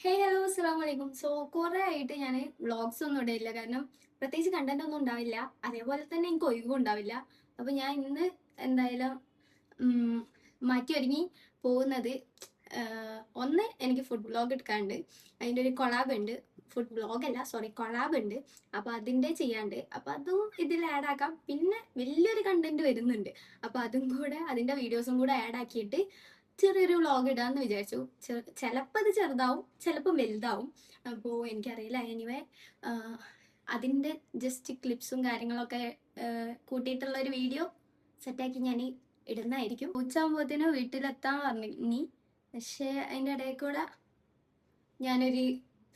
Hello അസ്സലാമു അലൈക്കും. കുറേ ആയിട്ട് ഞാൻ വ്ളോഗ്സ് ഒന്നും ഇടയില്ല. കാരണം പ്രത്യേകിച്ച് കണ്ടന്റ് ഒന്നും ഉണ്ടാവില്ല. അതേപോലെ തന്നെ എനിക്ക് ഒഴിവും ഉണ്ടാവില്ല. അപ്പോൾ ഞാൻ ഇന്ന് എന്തായാലും ഉം, മാറ്റി ഒരുങ്ങി പോകുന്നത് ഒന്ന് എനിക്ക് ഫുഡ് വ്ളോഗ് എടുക്കാനുണ്ട്. അതിൻ്റെ ഒരു കൊളാബ് ഉണ്ട്. ഫുഡ് വ്ളോഗല്ല, സോറി, കൊളാബ് ഉണ്ട്. അപ്പോൾ അതിൻ്റെ ചെയ്യാണ്ട്. അപ്പോൾ അതും ഇതിൽ ആഡ് ആക്കാം. പിന്നെ വലിയൊരു കണ്ടന്റ് വരുന്നുണ്ട്. അപ്പോൾ അതും കൂടെ അതിൻ്റെ വീഡിയോസും കൂടെ ആഡ് ആക്കിയിട്ട് ചെറിയൊരു വ്ളോഗ് ഇടാന്ന് വിചാരിച്ചു. ചിലപ്പോൾ അത് ചെറുതാവും, ചിലപ്പോൾ വലുതാവും. അപ്പോൾ എനിക്കറിയില്ല. എനിവേ അതിൻ്റെ ജസ്റ്റ് ക്ലിപ്സും കാര്യങ്ങളൊക്കെ കൂട്ടിയിട്ടുള്ള ഒരു വീഡിയോ സെറ്റാക്കി ഞാൻ ഇടുന്നതായിരിക്കും. ഉച്ചയാകുമ്പോഴത്തേനും വീട്ടിലെത്താൻ പറഞ്ഞു ഇനി. പക്ഷേ അതിൻ്റെ ഇടയിൽ കൂടെ ഞാനൊരു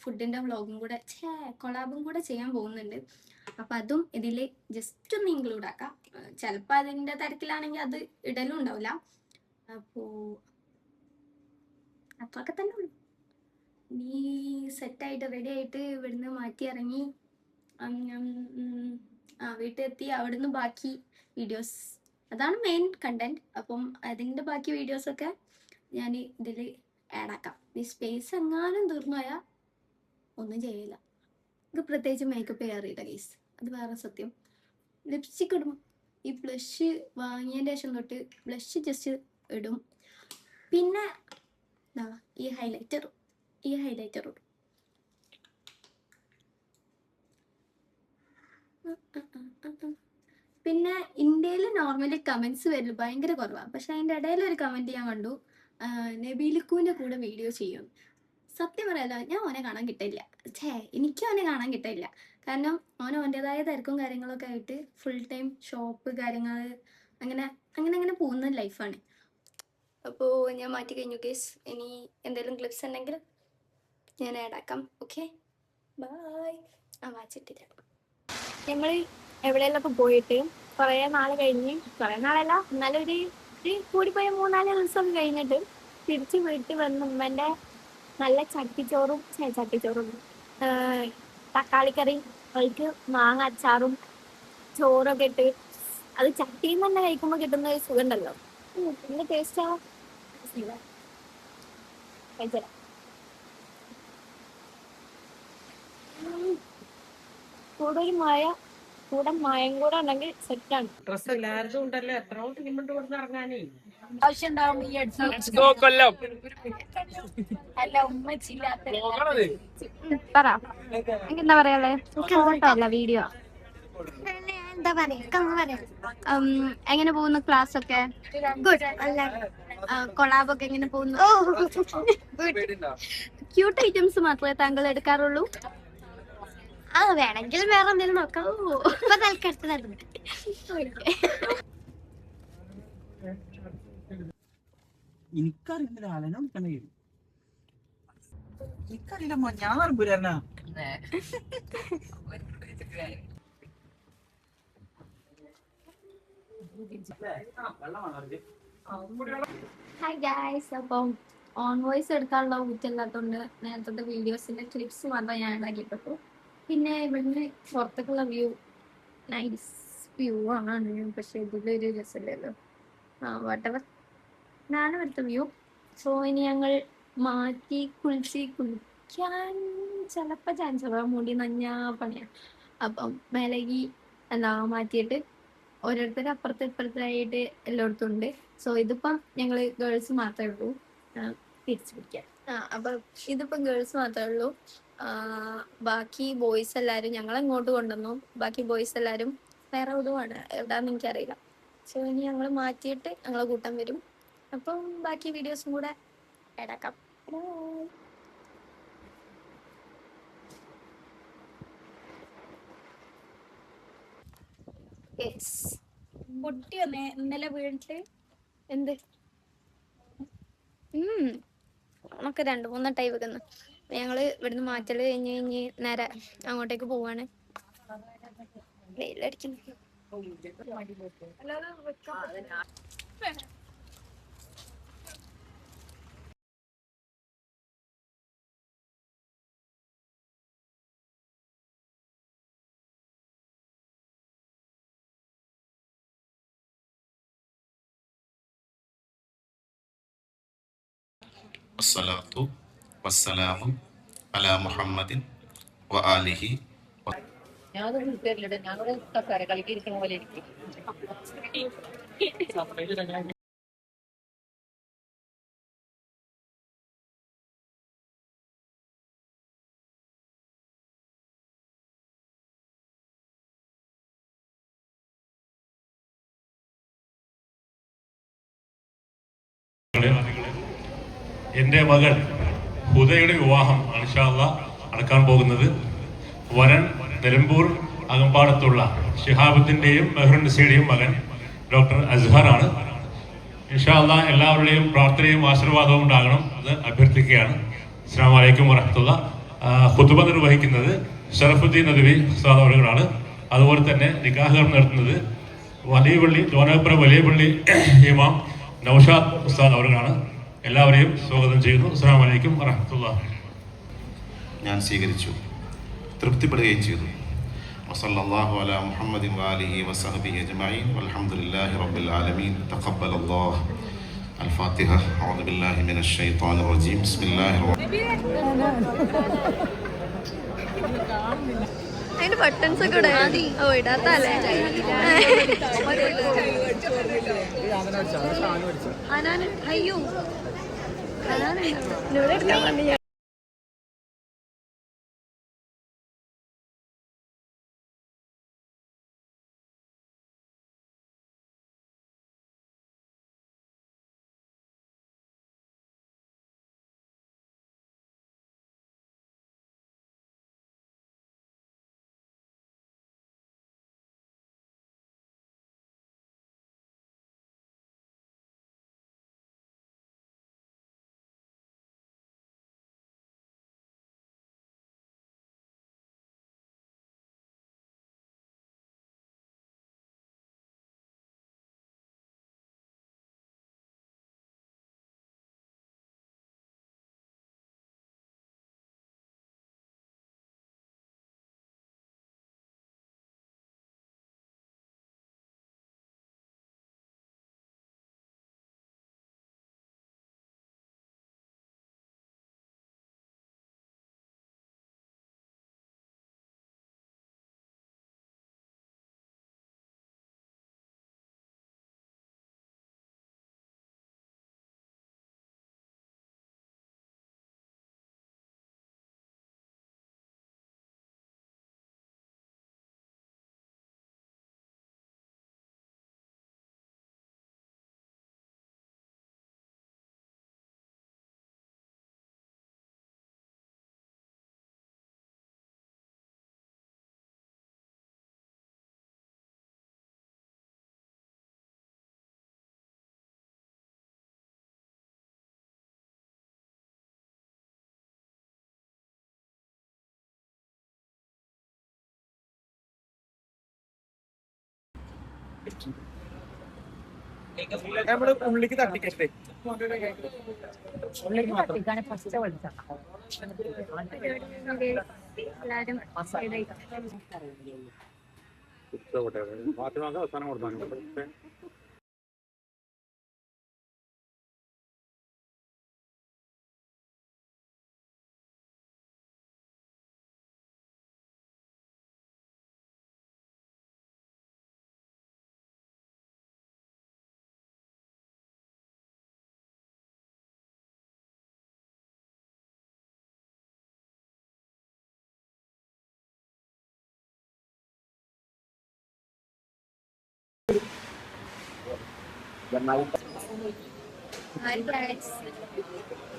ഫുഡിൻ്റെ വ്ളോഗും കൂടെ കൊളാബും കൂടെ ചെയ്യാൻ പോകുന്നുണ്ട്. അപ്പം അതും ഇതിൽ ജസ്റ്റ് ഒന്ന് ഇൻക്ലൂഡ് ആക്കാം. ചിലപ്പോൾ അതിൻ്റെ തിരക്കിലാണെങ്കിൽ അത് ഇടലും ഉണ്ടാവില്ല. അപ്പോൾ അത്രയൊക്കെ തന്നെ ഉള്ളൂ. നീ സെറ്റായിട്ട് റെഡി ആയിട്ട് ഇവിടുന്ന് മാറ്റി ഇറങ്ങി വീട്ടിലെത്തി. അവിടുന്ന് ബാക്കി വീഡിയോസ്, അതാണ് മെയിൻ കണ്ടന്റ്. അപ്പം അതിൻ്റെ ബാക്കി വീഡിയോസൊക്കെ ഞാൻ ഇതിൽ ആഡ് ആക്കാം. ഈ സ്പേസ് എങ്ങാനും തീർന്നു പോയാൽ ഒന്നും ചെയ്യില്ല. ഇത് പ്രത്യേകിച്ച് മേക്കപ്പ് ചെയ്യാറില്ല ഗൈസ്, അത് വേറെ സത്യം. ലിപ്സ്റ്റിക് ഇടും. ഈ ബ്ലഷ് വാങ്ങിയതിൻ്റെ ശേഷം തൊട്ട് ബ്ലഷ് ജസ്റ്റ് ഇടും. പിന്നെ ഈ ഹൈലൈറ്റർ ഇടും. പിന്നെ ഇന്ത്യയിൽ നോർമലി കമൻസ് വരില്ല, ഭയങ്കര കുറവാണ്. പക്ഷെ അതിൻ്റെ ഇടയിൽ ഒരു കമൻറ്റ് ഞാൻ കണ്ടു, നബീലിക്കുവിൻ്റെ കൂടെ വീഡിയോ ചെയ്യും. സത്യം പറയാലോ, ഞാൻ ഓനെ കാണാൻ കിട്ടില്ല. എനിക്കും ഓനെ കാണാൻ കിട്ടില്ല. കാരണം ഓൻ ഓൻ്റെതായ തിരക്കും കാര്യങ്ങളൊക്കെ ആയിട്ട് ഫുൾ ടൈം ഷോപ്പ് കാര്യങ്ങൾ അങ്ങനെ അങ്ങനെ അങ്ങനെ പോകുന്ന ലൈഫാണ്. അപ്പോൾ ഞാൻ മാറ്റി കഴിഞ്ഞു കേസ്. ഇനി എന്തെങ്കിലും ക്ലിപ്സ് ഉണ്ടെങ്കിൽ ഞാൻ ആഡ് ആക്കാം. Okay, bye. വായിച്ചിട്ടില്ല. ഞങ്ങൾ എവിടെയെങ്കിലൊക്കെ പോയിട്ട് കുറേ നാൾ കഴിഞ്ഞ്, കുറേ നാളല്ല എന്നാലും ഒരു കൂടിപ്പോയ 3-4 ദിവസം കഴിഞ്ഞിട്ട് തിരിച്ച് വീട്ടിൽ വന്ന് ഉമ്മൻ്റെ നല്ല ചട്ടിച്ചോറും തക്കാളിക്കറി, അതിലേക്ക് മാങ്ങ അച്ചാറും ചോറൊക്കെ ഇട്ട് അത് ചട്ടിയിൽ നിന്ന് തന്നെ കഴിക്കുമ്പോൾ കിട്ടുന്ന ഒരു സുഖം ഉണ്ടല്ലോ. നല്ല ടേസ്റ്റാ. കഴിച്ചോ. കൂടെ മായം കൂടെ ഉണ്ടെങ്കിൽ സെറ്റാണ്. ഡ്രസ് എല്ലാവരും ഉണ്ടല്ലോ, എത്ര ടീമുണ്ട് കൊടുത്ത് ഇറങ്ങാനേ. ആവശ്യമുണ്ടാവും ഈ അല്ല ഉമ്മച്ചില്ലാത്ത പറ. എനിക്കെന്താ പറയാല്ലേ, ഫോട്ടോ വീഡിയോ എന്താ പറയാ. എങ്ങനെ പോകുന്നു ക്ലാസ് ഒക്കെ? ഗുഡ്. അല്ല കൊളാബൊക്കെ എങ്ങനെ പോകുന്നു? ക്യൂട്ട് ഐറ്റംസ് മാത്രമേ താങ്കൾ എടുക്കാറുള്ളൂ? വേണമെങ്കിൽ വേറെ എന്തെങ്കിലും നോക്കാം. ഇപ്പൊ തൽക്കാലത്ത് എനിക്കറിയില്ല, എനിക്കറിയില്ല, ഞാൻ അറിയില്ല. Hi guys. അപ്പം ഓൺ വോയിസ് എടുക്കാനുള്ള ഊറ്റല്ലാത്തതുകൊണ്ട് നേരത്തെ വീഡിയോസിന്റെ ക്ലിപ്സ് മാത്രം ഞാൻ ഉണ്ടാക്കിപ്പെട്ടു. പിന്നെ ഇവിടുന്ന് പുറത്തേക്കുള്ള വ്യൂ നൈസ് വ്യൂ ആണ്. പക്ഷെ ഇതിലൊരു രസമില്ലല്ലോ. വാട്ടവർ, ഇതാണ് ഇവിടുത്തെ വ്യൂ. സോ ഇനി ഞങ്ങൾ മാറ്റി കുളിക്കാൻ ചിലപ്പോൾ ചാൻസ് മുടി നഞ്ഞ പണിയാണ്. അപ്പം മേലേക്ക് മാറ്റിയിട്ട് ഓരോരുത്തർ അപ്പുറത്ത് ഇപ്പുറത്തായിട്ട് എല്ലായിടത്തും ഉണ്ട്. സോ ഇതിപ്പം ഞങ്ങൾ ഗേൾസ് മാത്രമേ ഉള്ളൂ. തിരിച്ചു പിടിക്കാൻ അപ്പം ഇതിപ്പം ഗേൾസ് മാത്രമേ ഉള്ളൂ. ബാക്കി ബോയ്സ് എല്ലാവരും ഞങ്ങളെങ്ങോട്ട് കൊണ്ടുവന്നു. ബാക്കി ബോയ്സ് എല്ലാവരും വേറെ എവിടെയാണ്, എവിടെയാണെന്ന് എനിക്കറിയില്ല. സോ ഇനി ഞങ്ങൾ മാറ്റിയിട്ട് ഞങ്ങളെ കൂട്ടം വരും. അപ്പം ബാക്കി വീഡിയോസും കൂടെ ഇടാക്കാം. പൊട്ടി വന്നേ ഇന്നലെ വീട്ടില്. എന്ത് നമുക്ക് 2-3 ടൈം വെക്കുന്നു. ഞങ്ങള് ഇവിടുന്ന് മാറ്റല് കഴിഞ്ഞ് നേരെ അങ്ങോട്ടേക്ക് പോവാണ്. വെയിലടിക്കുന്നു. വസ്സലാത്തു വസ്സലാമു അലാ മുഹമ്മദിൻ വ ആലിഹി. ഞാനൊന്നും വീട്ടുകാരില്ല, ഞങ്ങള് കസാര കളിക്ക് ഇരിക്കണ പോലെ ഇരിക്കും. എൻ്റെ മകൾ ഹുദയുടെ വിവാഹം ഇൻഷാ അല്ലാഹ് നടക്കാൻ പോകുന്നത് വരൻ നിലമ്പൂർ അകമ്പാടത്തുള്ള ഷിഹാബുദ്ദീൻ്റെയും മെഹ്റുൻസിയുടെയും മകൻ ഡോക്ടർ അസ്ഹറാണ്. ഇൻഷാ അല്ലാഹ് എല്ലാവരുടെയും പ്രാർത്ഥനയും ആശീർവാദവും ഉണ്ടാകണം എന്ന് അഭ്യർത്ഥിക്കുകയാണ്. അസ്സലാമു അലൈക്കും വറഹ്മത്തുള്ളാഹി. ഖുതുബ നിർവഹിക്കുന്നത് ഷറഫുദ്ദീൻ നദ്വി ഉസ്താദ് അവരുകളാണ്. അതുപോലെ തന്നെ നിക്കാഹ് നടത്തുന്നത് വലിയ പള്ളി ജോനകപ്പുറ വലിയ പള്ളി ഇമാം നൗഷാദ് ഉസ്താദ് അവരുകളാണ്. എല്ലാവരെയും സ്വാഗതം ചെയ്യുന്നു. അസ്സലാമു അലൈക്കും വറഹ്മത്തുള്ളാഹി. ഞാൻ സ്വീകരിച്ചു, തൃപ്തിപ്പെടുകയും ചെയ്തു. വസല്ലല്ലാഹു അലാ മുഹമ്മദിൻ വആലിഹി വസഹ്ബിഹി അജ്മഈൻ വൽഹംദുലില്ലാഹി റബ്ബിൽ ആലമീൻ. തഖബ്ബലല്ലാഹ്. الفاتحة. أعوذ بالله من الشيطان الرجيم. بسم الله الرحمن അതിന്റെ ബട്ടൺസ് ഒക്കെ ഇടാതി. ഓ ഇടാത്തല്ലേ അനാൻ. അയ്യോ അനാൻ നമ്മള് ഉള്ളിക്ക് തട്ടിക്കട്ടെ. എല്ലാരും ആയിരിക്കും